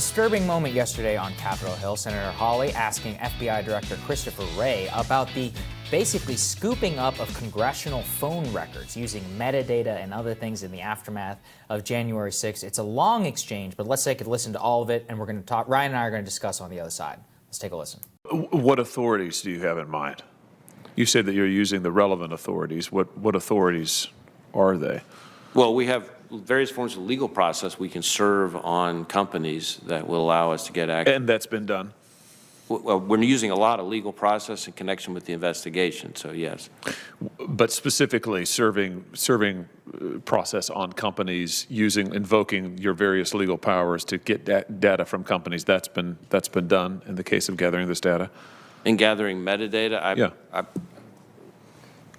disturbing moment yesterday on Capitol Hill. Senator Hawley asking FBI Director Christopher Wray about the basically scooping up of congressional phone records using metadata and other things in the aftermath of January 6th. It's a long exchange, but let's take a listen to all of it, and we're going to talk. Ryan and I are going to discuss on the other side. Let's take a listen. What authorities do you have in mind? You said that you're using the relevant authorities. What authorities are they? Well, we have various forms of legal process we can serve on companies that will allow us to get access. And that's been done? Well, we're using a lot of legal process in connection with the investigation, so yes. But specifically serving process on companies invoking your various legal powers to get data from companies, that's been done in the case of gathering this data? In gathering metadata,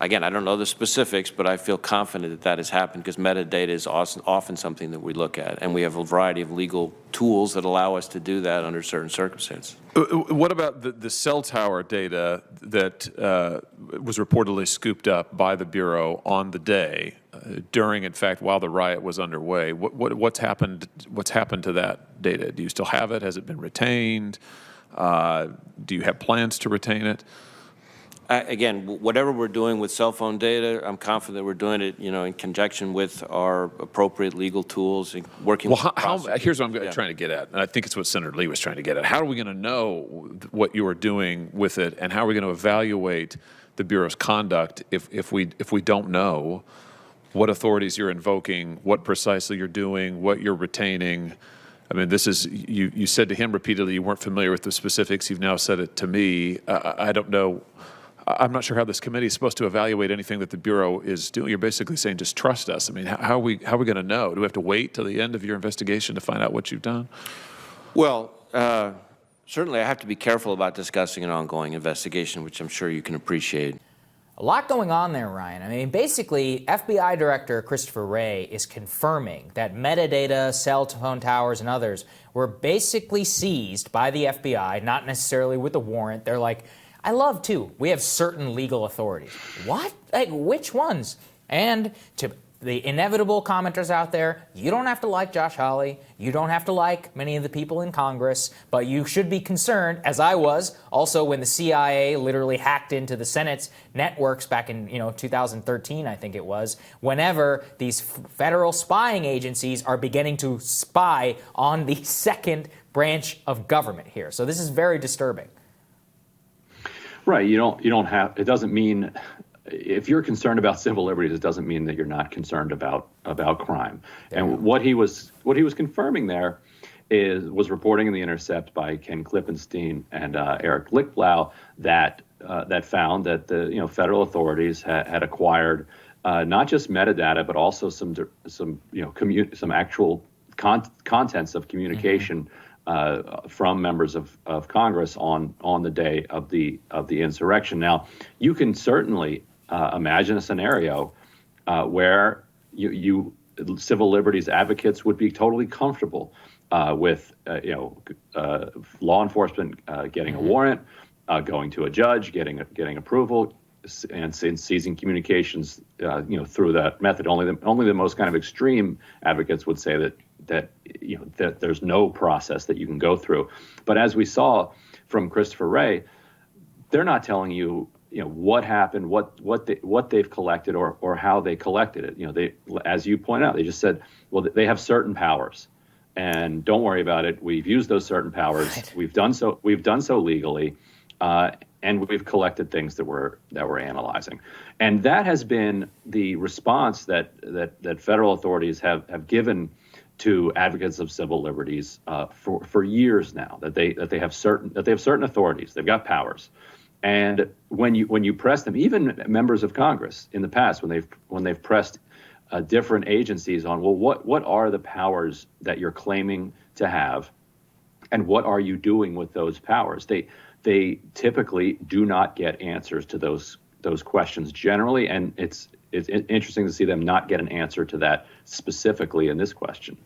Again, I don't know the specifics, but I feel confident that has happened because metadata is often something that we look at, and we have a variety of legal tools that allow us to do that under certain circumstances. What about the cell tower data that was reportedly scooped up by the Bureau on the day during, in fact, while the riot was underway? What's happened to that data? Do you still have it? Has it been retained? Do you have plans to retain it? Again, whatever we're doing with cell phone data, I'm confident we're doing it, in conjunction with our appropriate legal tools and working with here's what I'm trying to get at, and I think it's what Senator Lee was trying to get at. How are we going to know what you are doing with it, and how are we going to evaluate the Bureau's conduct if we don't know what authorities you're invoking, what precisely you're doing, what you're retaining? I mean, this is, you said to him repeatedly you weren't familiar with the specifics. You've now said it to me. I don't know. I'm not sure how this committee is supposed to evaluate anything that the Bureau is doing. You're basically saying just trust us. I mean, how are we going to know? Do we have to wait till the end of your investigation to find out what you've done? Well, certainly I have to be careful about discussing an ongoing investigation, which I'm sure you can appreciate. A lot going on there, Ryan. I mean, basically, FBI Director Christopher Wray is confirming that metadata, cell phone towers, and others were basically seized by the FBI, not necessarily with a warrant. They're like, I love, too, we have certain legal authorities. What? Like, which ones? And to the inevitable commenters out there, you don't have to like Josh Hawley. You don't have to like many of the people in Congress. But you should be concerned, as I was, also when the CIA literally hacked into the Senate's networks back in 2013, I think it was, whenever these federal spying agencies are beginning to spy on the second branch of government here. So this is very disturbing. Right. You don't have, it doesn't mean, if you're concerned about civil liberties, it doesn't mean that you're not concerned about crime. Yeah. And what he was confirming there was reporting in The Intercept by Ken Klippenstein and Eric Lichtblau that found that the federal authorities had acquired not just metadata, but also some actual contents of communication from members of Congress on the day of the insurrection. Now, you can certainly imagine a scenario where you civil liberties advocates would be totally comfortable with law enforcement getting a warrant, going to a judge, getting approval, and seizing communications through that method. Only the most kind of extreme advocates would say that there's no process that you can go through. But as we saw from Christopher Wray, they're not telling you what happened, what they've collected or how they collected it. They, as you point out, they just said, well, they have certain powers, and don't worry about it. We've used those certain powers. Right. We've done so legally, and we've collected things that we're analyzing. And that has been the response that federal authorities have given to advocates of civil liberties for years now, that they have certain authorities, they've got powers, and when you press them, even members of Congress in the past, when they've pressed different agencies on, well, what are the powers that you're claiming to have, and what are you doing with those powers? They typically do not get answers to those questions generally, and it's interesting to see them not get an answer to that specifically in this question.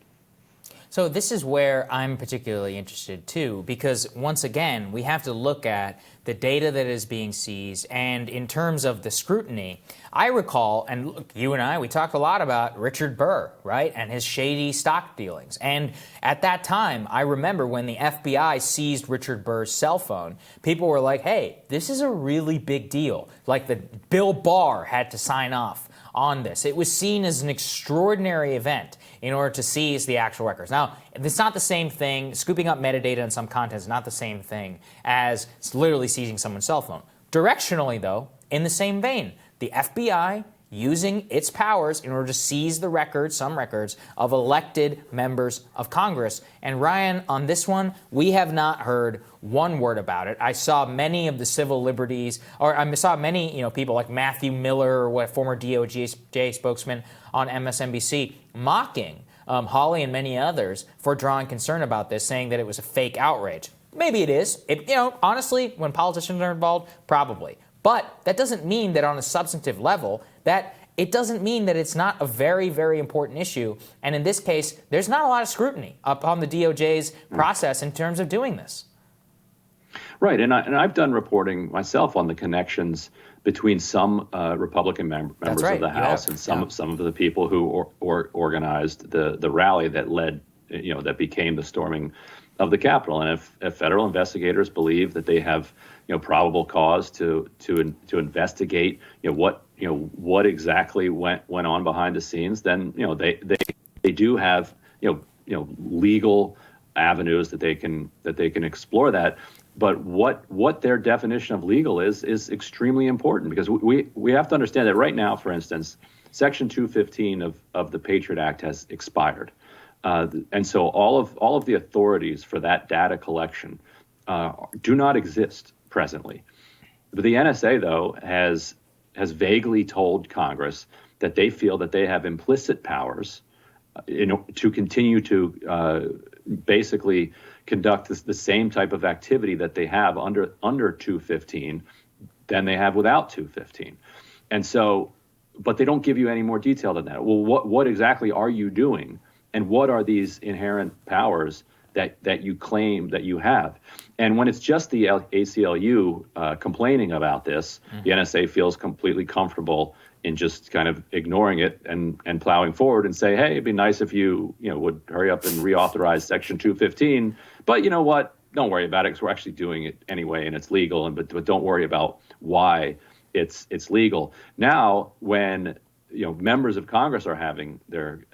So this is where I'm particularly interested, too, because once again, we have to look at the data that is being seized. And in terms of the scrutiny, I recall, and look, you and I, we talked a lot about Richard Burr, right, and his shady stock dealings. And at that time, I remember when the FBI seized Richard Burr's cell phone, people were like, hey, this is a really big deal. Like Bill Barr had to sign off on this. It was seen as an extraordinary event in order to seize the actual records. Now, it's not the same thing. Scooping up metadata and some content is not the same thing as literally seizing someone's cell phone. Directionally, though, in the same vein, the FBI using its powers in order to seize the records, some records, of elected members of Congress. And Ryan, on this one, we have not heard one word about it. I saw many of the civil liberties, or I saw many people like Matthew Miller, former DOJ spokesman on MSNBC, mocking Hawley and many others for drawing concern about this, saying that it was a fake outrage. Maybe it is. Honestly, when politicians are involved, probably. But that doesn't mean that on a substantive level, that it doesn't mean that it's not a very, very important issue. And in this case, there's not a lot of scrutiny upon the DOJ's process in terms of doing this. Right, and I've done reporting myself on the connections between some Republican members of the House and some of the people who organized the rally that led, that became the storming of the Capitol. And if federal investigators believe that they have probable cause to investigate what exactly went on behind the scenes, then they do have legal avenues that they can explore that. But what their definition of legal is extremely important, because we have to understand that right now, for instance, Section 215 of the Patriot Act has expired. And so all of the authorities for that data collection do not exist presently. But the NSA, though, has vaguely told Congress that they feel that they have implicit powers to continue to basically conduct the same type of activity that they have under 215 than they have without 215. And so, but they don't give you any more detail than that. Well, what exactly are you doing? And what are these inherent powers that you claim that you have? And when it's just the ACLU complaining about this, the NSA feels completely comfortable in just kind of ignoring it and plowing forward and say, hey, it'd be nice if you would hurry up and reauthorize Section 215. But you know what? Don't worry about it, because we're actually doing it anyway, and it's legal. But don't worry about why it's legal. Now, when members of Congress are having their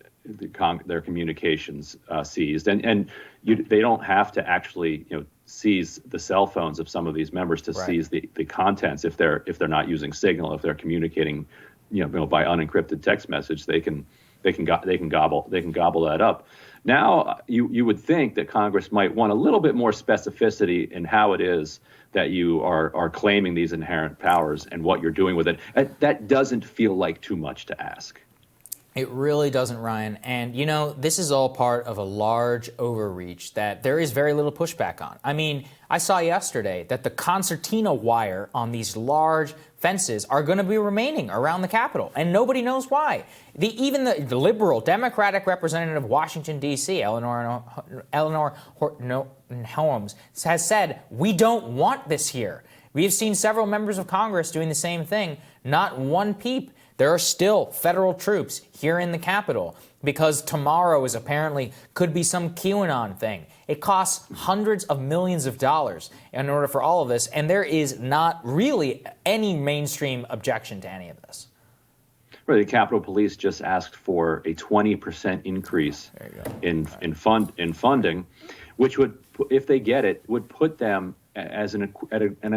communications seized, and they don't have to actually seize the cell phones of some of these members to seize the contents if they're not using Signal, if they're communicating by unencrypted text message, they can gobble that up. Now you would think that Congress might want a little bit more specificity in how it is that you are claiming these inherent powers and what you're doing with it. That doesn't feel like too much to ask. It really doesn't, Ryan. And, this is all part of a large overreach that there is very little pushback on. I mean, I saw yesterday that the concertina wire on these large fences are going to be remaining around the Capitol, and nobody knows why. Even the liberal Democratic representative of Washington, D.C., Eleanor Holmes, has said, we don't want this here. We have seen several members of Congress doing the same thing. Not one peep. There are still federal troops here in the Capitol because tomorrow is apparently could be some QAnon thing. It costs hundreds of millions of dollars in order for all of this, and there is not really any mainstream objection to any of this. Right, the Capitol Police just asked for a 20% increase in funding, which would, if they get it, would put them as an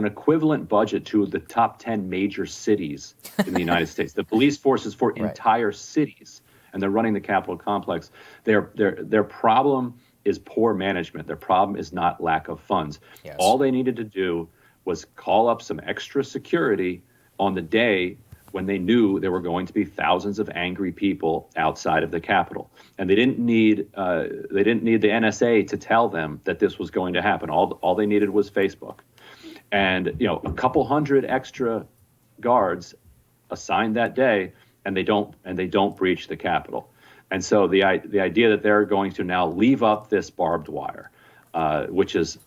equivalent budget to the top 10 major cities in the United States. The police forces for entire cities, and they're running the Capitol complex. Their problem is poor management. Their problem is not lack of funds. Yes. All they needed to do was call up some extra security on the day when they knew there were going to be thousands of angry people outside of the Capitol. And they didn't need the NSA to tell them that this was going to happen. All they needed was Facebook. And a couple hundred extra guards assigned that day, and they don't breach the Capitol. And so the idea that they're going to now leave up this barbed wire, which is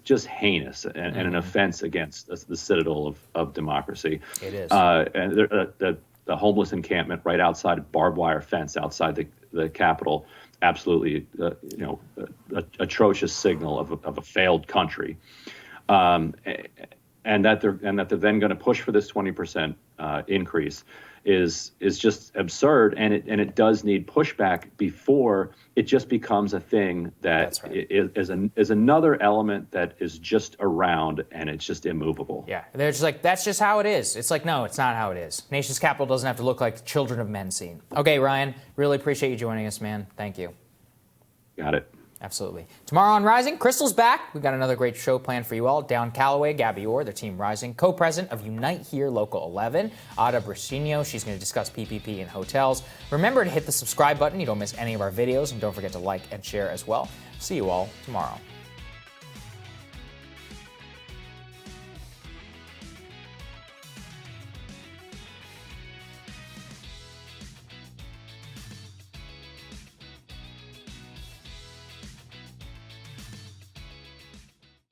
just heinous and an offense against the citadel of democracy. It is. And the homeless encampment right outside a barbed wire fence outside the Capitol, absolutely atrocious signal of a failed country. And that they're then going to push for this 20% increase is just absurd, and it does need pushback before it just becomes a thing that is another element that is just around, and it's just immovable. Yeah, they're just like, that's just how it is. It's like, no, it's not how it is. Nation's capital doesn't have to look like the children of men scene. Okay, Ryan, really appreciate you joining us, man. Thank you. Got it. Absolutely. Tomorrow on Rising, Crystal's back. We've got another great show planned for you all. Down Calloway, Gabby Orr, their team Rising, co-president of Unite Here Local 11. Ada Brasino, she's going to discuss PPP in hotels. Remember to hit the subscribe button. You don't miss any of our videos. And don't forget to like and share as well. See you all tomorrow.